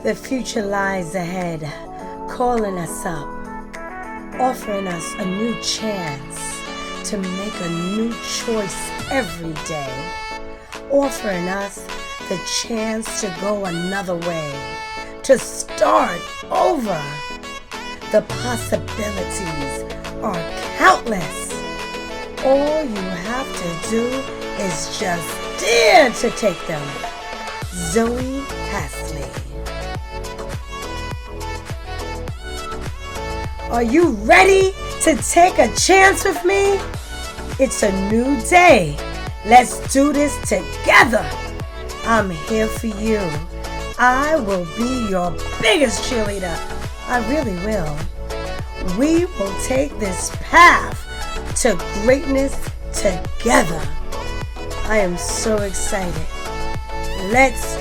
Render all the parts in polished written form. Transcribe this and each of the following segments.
The future lies ahead, calling us up, offering us a new chance to make a new choice every day, offering us the chance to go another way, to start over. The possibilities are countless. All you have to do is just dare to take them. Zoe Hasley. Are you ready to take a chance with me? It's a new day. Let's do this together. I'm here for you. I will be your biggest cheerleader. I really will. We will take this path to greatness together. I am so excited. Let's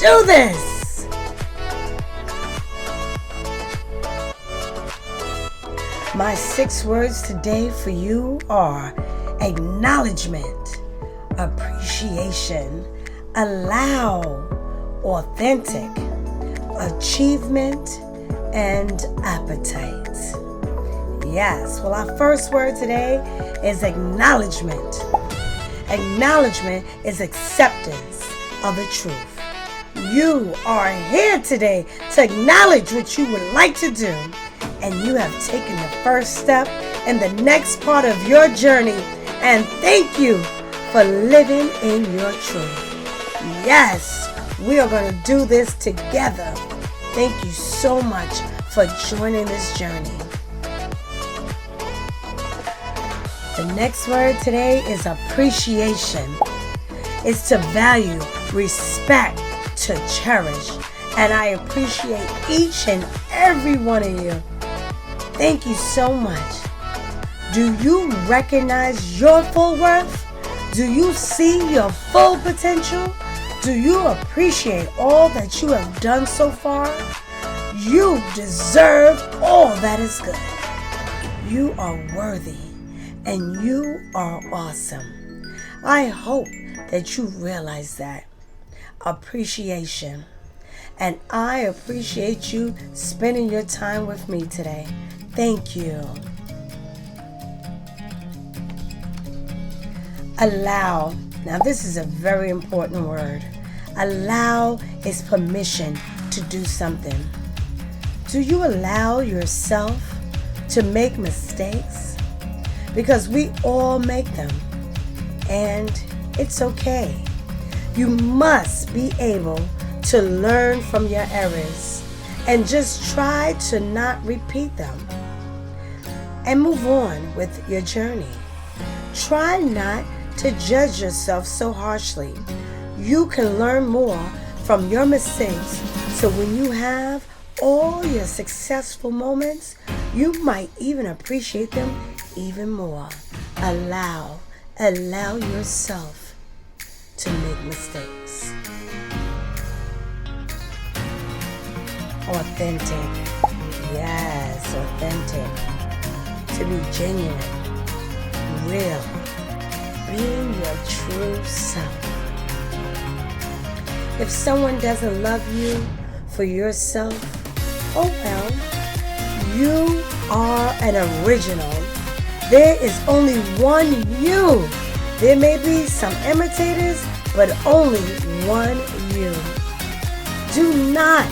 do this! My 6 words today for you are acknowledgement, appreciation, allow, authentic, achievement, and appetite. Yes, well, our first word today is acknowledgement. Acknowledgement is acceptance of the truth. You are here today to acknowledge what you would like to do, and you have taken the first step in the next part of your journey, and thank you for living in your truth. Yes, we are going to do this together. Thank you so much for joining this journey. The next word today is appreciation. It's to value, respect, to cherish. And I appreciate each and every one of you. Thank you so much. Do you recognize your full worth? Do you see your full potential? Do you appreciate all that you have done so far? You deserve all that is good. You are worthy. And you are awesome. I hope that you realize that. Appreciation. And I appreciate you spending your time with me today. Thank you. Allow. Now this is a very important word. Allow is permission to do something. Do you allow yourself to make mistakes? Because we all make them, and it's okay. You must be able to learn from your errors and just try to not repeat them and move on with your journey. Try not to judge yourself so harshly. You can learn more from your mistakes, so when you have all your successful moments, you might even appreciate them even more. Allow yourself to make mistakes. Authentic. Yes, authentic. To be genuine, real, being your true self. If someone doesn't love you for yourself, oh well, you are an original. There is only one you. There may be some imitators, but only one you. Do not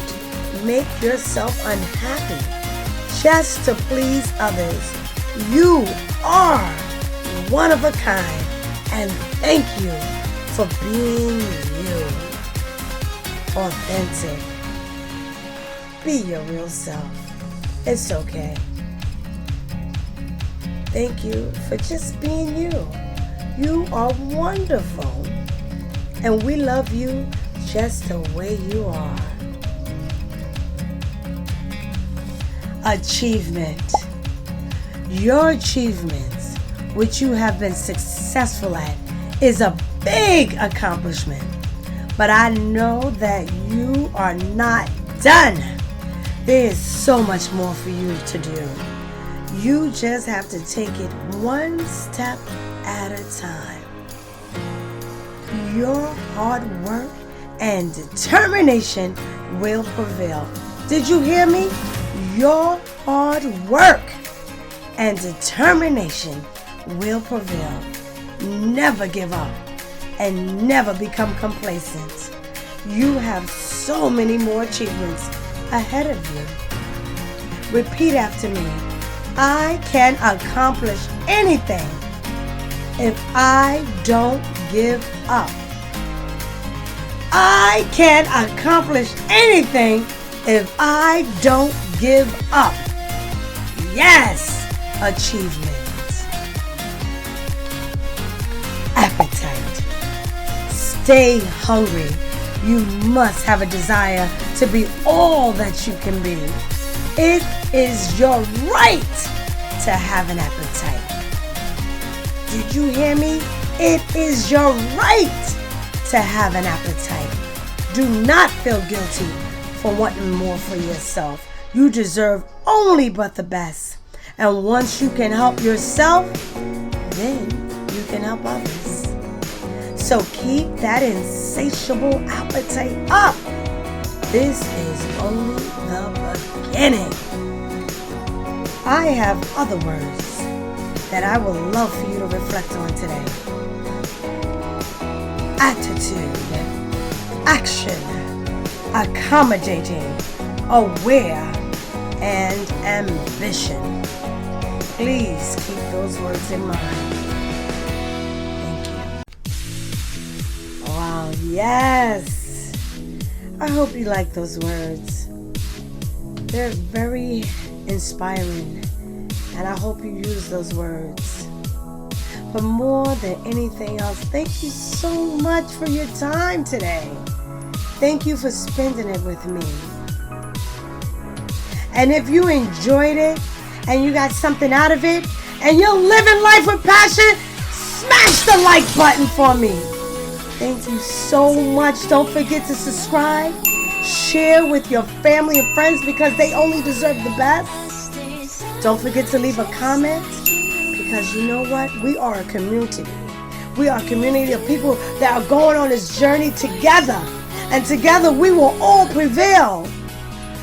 make yourself unhappy just to please others. You are one of a kind, and thank you for being you. Authentic. Be your real self. It's okay. Thank you for just being you. You are wonderful. And we love you just the way you are. Achievement. Your achievements, which you have been successful at, is a big accomplishment. But I know that you are not done. There is so much more for you to do. You just have to take it one step at a time. Your hard work and determination will prevail. Did you hear me? Your hard work and determination will prevail. Never give up and never become complacent. You have so many more achievements ahead of you. Repeat after me. I can accomplish anything if I don't give up. I can accomplish anything if I don't give up. Yes, achievement. Appetite. Stay hungry. You must have a desire to be all that you can be. It is your right to have an appetite. Did you hear me? It is your right to have an appetite. Do not feel guilty for wanting more for yourself. You deserve only but the best. And once you can help yourself, then you can help others. So keep that insatiable appetite up. This is only the beginning. I have other words that I would love for you to reflect on today. Attitude, action, accommodating, aware, and ambition. Please keep those words in mind. Thank you. Wow, yes. I hope you like those words. They're very inspiring, and I hope you use those words. But more than anything else, thank you so much for your time today. Thank you for spending it with me. And if you enjoyed it and you got something out of it and you're living life with passion, smash the like button for me. Thank you so much. Don't forget to subscribe, share with your family and friends because they only deserve the best. Don't forget to leave a comment. Because you know what? We are a community. We are a community of people that are going on this journey together. And together we will all prevail.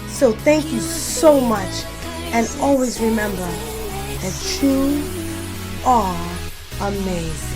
So thank you so much. And always remember that you are amazing.